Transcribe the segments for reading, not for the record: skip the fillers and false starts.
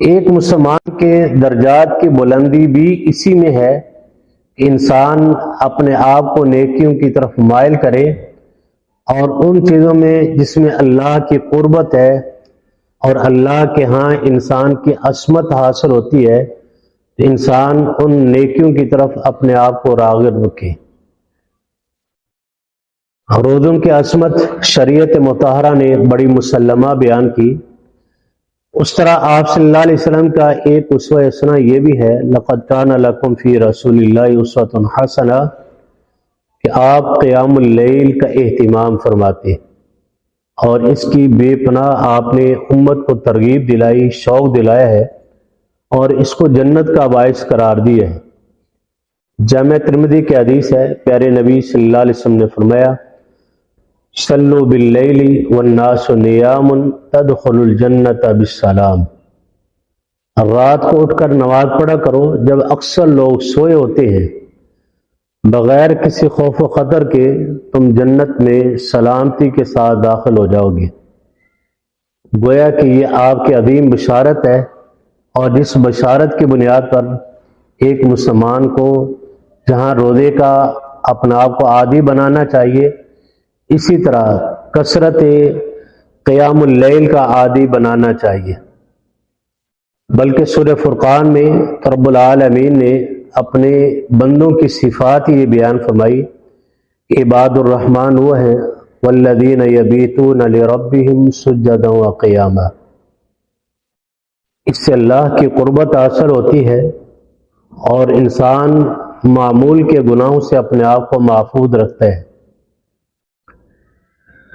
ایک مسلمان کے درجات کی بلندی بھی اسی میں ہے کہ انسان اپنے آپ کو نیکیوں کی طرف مائل کرے اور ان چیزوں میں جس میں اللہ کی قربت ہے اور اللہ کے ہاں انسان کی عصمت حاصل ہوتی ہے تو انسان ان نیکیوں کی طرف اپنے آپ کو راغب رکھے۔ روزوں کی عصمت شریعت مطہرہ نے بڑی مسلمہ بیان کی۔ اس طرح آپ صلی اللہ علیہ وسلم کا ایک اسوہ حسنہ یہ بھی ہے، لَقَدْ كَانَ لَكُمْ فِي رَسُولِ اللَّهِ أُسْوَةٌ حَسَنَةٌ، کہ آپ قیام اللیل کا اہتمام فرماتے اور اس کی بے پناہ آپ نے امت کو ترغیب دلائی، شوق دلایا ہے اور اس کو جنت کا باعث قرار دیا ہے۔ جامع ترمذی کی حدیث ہے، پیارے نبی صلی اللہ علیہ وسلم نے فرمایا، صلوا باللیل والناس نیام تدخل الجنت بالسلام، رات کو اٹھ کر نماز پڑھا کرو جب اکثر لوگ سوئے ہوتے ہیں، بغیر کسی خوف و خطر کے تم جنت میں سلامتی کے ساتھ داخل ہو جاؤ گے۔ گویا کہ یہ آپ کی عظیم بشارت ہے، اور جس بشارت کی بنیاد پر ایک مسلمان کو جہاں روزے کا اپنا آپ کو عادی بنانا چاہیے، اسی طرح کثرت قیام اللیل کا عادی بنانا چاہیے۔ بلکہ سورہ فرقان میں رب العالمین نے اپنے بندوں کی صفات یہ بیان فرمائی، عباد الرحمن وہ ہیں والذین یبیتون لربہم سجدا وقیاما، اس سے اللہ کی قربت حاصل ہوتی ہے اور انسان معمول کے گناہوں سے اپنے آپ کو محفوظ رکھتا ہے۔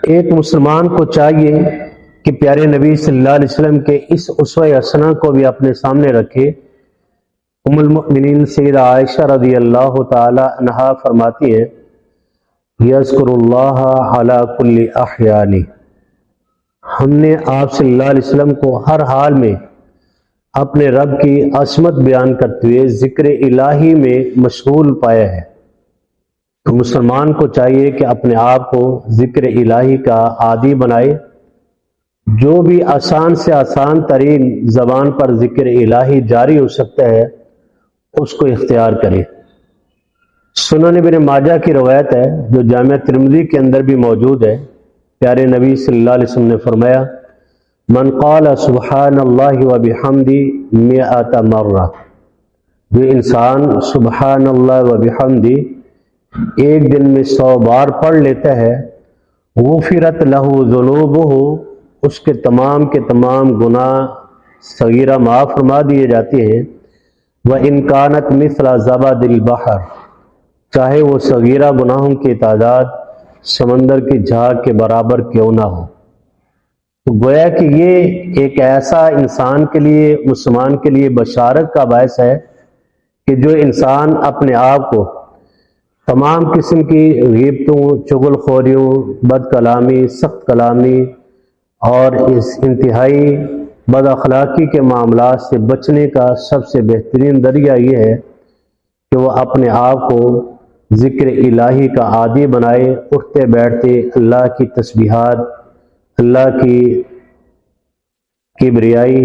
ایک مسلمان کو چاہیے کہ پیارے نبی صلی اللہ علیہ وسلم کے اس اسوہ حسنہ کو بھی اپنے سامنے رکھے۔ ام المؤمنین سیدہ عائشہ رضی اللہ تعالی عنہا فرماتی ہیں، یذکر اللہ علی کل احیان، ہم نے آپ صلی اللہ علیہ وسلم کو ہر حال میں اپنے رب کی عظمت بیان کرتے ہوئے ذکر الہی میں مشغول پایا ہے۔ تو مسلمان کو چاہیے کہ اپنے آپ کو ذکر الہی کا عادی بنائے، جو بھی آسان سے آسان ترین زبان پر ذکر الہی جاری ہو سکتا ہے اس کو اختیار کرے۔ سنن ابن ماجہ کی روایت ہے جو جامع ترمذی کے اندر بھی موجود ہے، پیارے نبی صلی اللہ علیہ وسلم نے فرمایا، من قال سبحان اللہ وبحمدہ 100 مرہ، جو انسان سبحان اللہ وبحمدہ ایک دن میں 100 بار پڑھ لیتا ہے، غفرت لہ ذنوبہ، اس کے تمام گناہ صغیرہ معاف فرما دیے جاتے ہیں، وَإِنْ كَانَتْ مِثْلَ زَبَدِ الْبَحْرِ، چاہے وہ صغیرہ گناہوں کی تعداد سمندر کی جھاگ کے برابر کیوں نہ ہو۔ تو گویا کہ یہ ایک ایسا انسان کے لیے، مسلمان کے لیے بشارت کا باعث ہے کہ جو انسان اپنے آپ کو تمام قسم کی غیبتوں، چغل خوریوں، بد کلامی، سخت کلامی اور اس انتہائی بد اخلاقی کے معاملات سے بچنے کا سب سے بہترین ذریعہ یہ ہے کہ وہ اپنے آپ کو ذکر الہی کا عادی بنائے، اٹھتے بیٹھتے اللہ کی تسبیحات، اللہ کی کبریائی،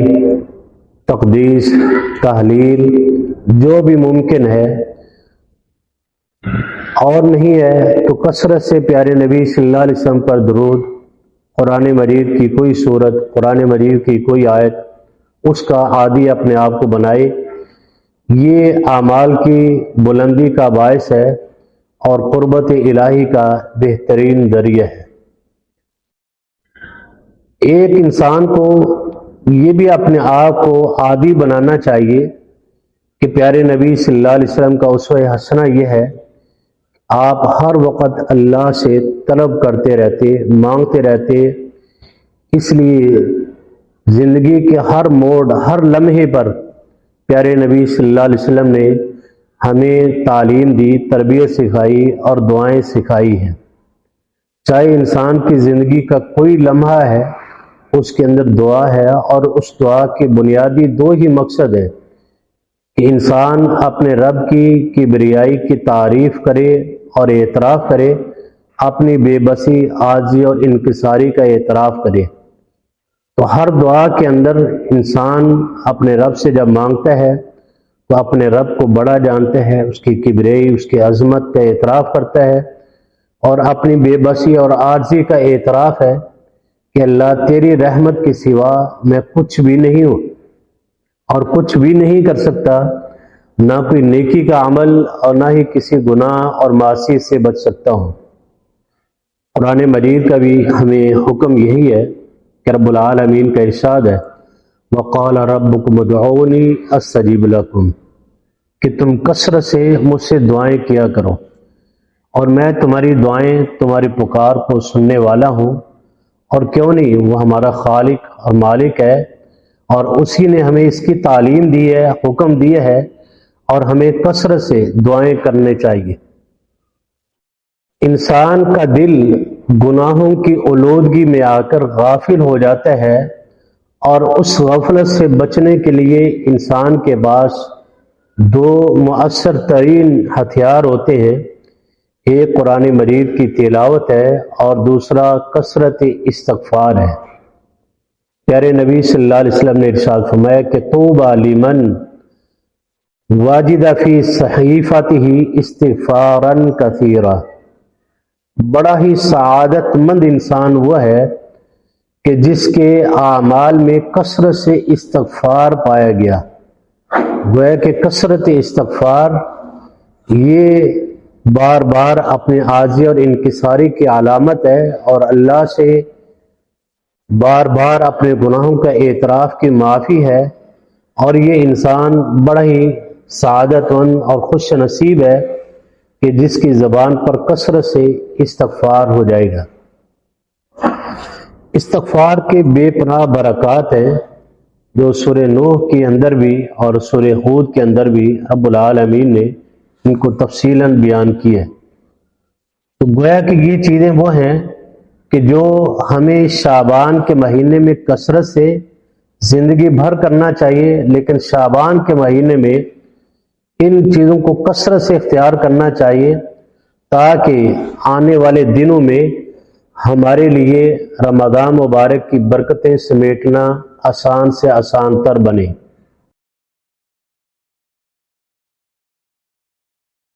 تقدیس، تحلیل، جو بھی ممکن ہے، اور نہیں ہے تو کثرت سے پیارے نبی صلی اللہ علیہ وسلم پر درود، قرآن مجید کی کوئی سورت، قرآن مجید کی کوئی آیت، اس کا عادی اپنے آپ کو بنائے۔ یہ اعمال کی بلندی کا باعث ہے اور قربت الہی کا بہترین ذریعہ ہے۔ ایک انسان کو یہ بھی اپنے آپ کو عادی بنانا چاہیے کہ پیارے نبی صلی اللہ علیہ وسلم کا اسوہ حسنہ یہ ہے، آپ ہر وقت اللہ سے طلب کرتے رہتے، مانگتے رہتے، اس لیے زندگی کے ہر موڑ، ہر لمحے پر پیارے نبی صلی اللہ علیہ وسلم نے ہمیں تعلیم دی، تربیت سکھائی اور دعائیں سکھائی ہیں۔ چاہے انسان کی زندگی کا کوئی لمحہ ہے، اس کے اندر دعا ہے، اور اس دعا کے بنیادی 2 ہی مقصد ہیں کہ انسان اپنے رب کی کبریائی کی تعریف کرے اور اعتراف کرے، اپنی بے بسی، عاجزی اور انکساری کا اعتراف کرے، تو ہر دعا کے اندر انسان اپنے رب سے جب مانگتا ہے تو اپنے رب کو بڑا جانتا ہے، اس کی کبریائی، اس کی عظمت کا اعتراف کرتا ہے، اور اپنی بے بسی اور عاجزی کا اعتراف ہے کہ اللہ تیری رحمت کے سوا میں کچھ بھی نہیں ہوں اور کچھ بھی نہیں کر سکتا، نہ کوئی نیکی کا عمل اور نہ ہی کسی گناہ اور معصیت سے بچ سکتا ہوں۔ قرآن مجید کا بھی ہمیں حکم یہی ہے کہ رب العالمین کا ارشاد ہے وَقَالَ رَبُّكُمُ ادْعُونِي أَسْتَجِبْ لَكُمْ، کہ تم کثرت سے مجھ سے دعائیں کیا کرو اور میں تمہاری دعائیں، تمہاری پکار کو سننے والا ہوں۔ اور کیوں نہیں، وہ ہمارا خالق اور مالک ہے، اور اسی نے ہمیں اس کی تعلیم دی ہے، حکم دیا ہے، اور ہمیں کثرت سے دعائیں کرنے چاہیے۔ انسان کا دل گناہوں کی آلودگی میں آ کر غافل ہو جاتا ہے، اور اس غفلت سے بچنے کے لیے انسان کے پاس دو مؤثر ترین ہتھیار ہوتے ہیں، ایک قرآن مجید کی تلاوت ہے اور دوسرا کثرت استغفار ہے۔ پیارے نبی صلی اللہ علیہ وسلم نے ارشاد فرمایا کہ طوبی لمن وجد فی صحیفتہ استغفارا کثیرا، بڑا ہی سعادت مند انسان وہ ہے کہ جس کے اعمال میں کثرت سے استغفار پایا گیا۔ گویا کہ کثرت استغفار یہ بار بار اپنے عاجزی اور انکساری کی علامت ہے، اور اللہ سے بار بار اپنے گناہوں کا اعتراف کی معافی ہے، اور یہ انسان بڑا ہی سعادت مند اور خوش نصیب ہے کہ جس کی زبان پر کثرت سے استغفار ہو جائے گا۔ استغفار کے بے پناہ برکات ہیں جو سورہ نوح کے اندر بھی اور سورہ ہود کے اندر بھی رب العالمین نے ان کو تفصیلاً بیان کی ہے۔ تو گویا کہ یہ چیزیں وہ ہیں کہ جو ہمیں شعبان کے مہینے میں کثرت سے زندگی بھر کرنا چاہیے، لیکن شعبان کے مہینے میں ان چیزوں کو کثرت سے اختیار کرنا چاہیے تاکہ آنے والے دنوں میں ہمارے لیے رمضان مبارک کی برکتیں سمیٹنا آسان سے آسان تر بنے۔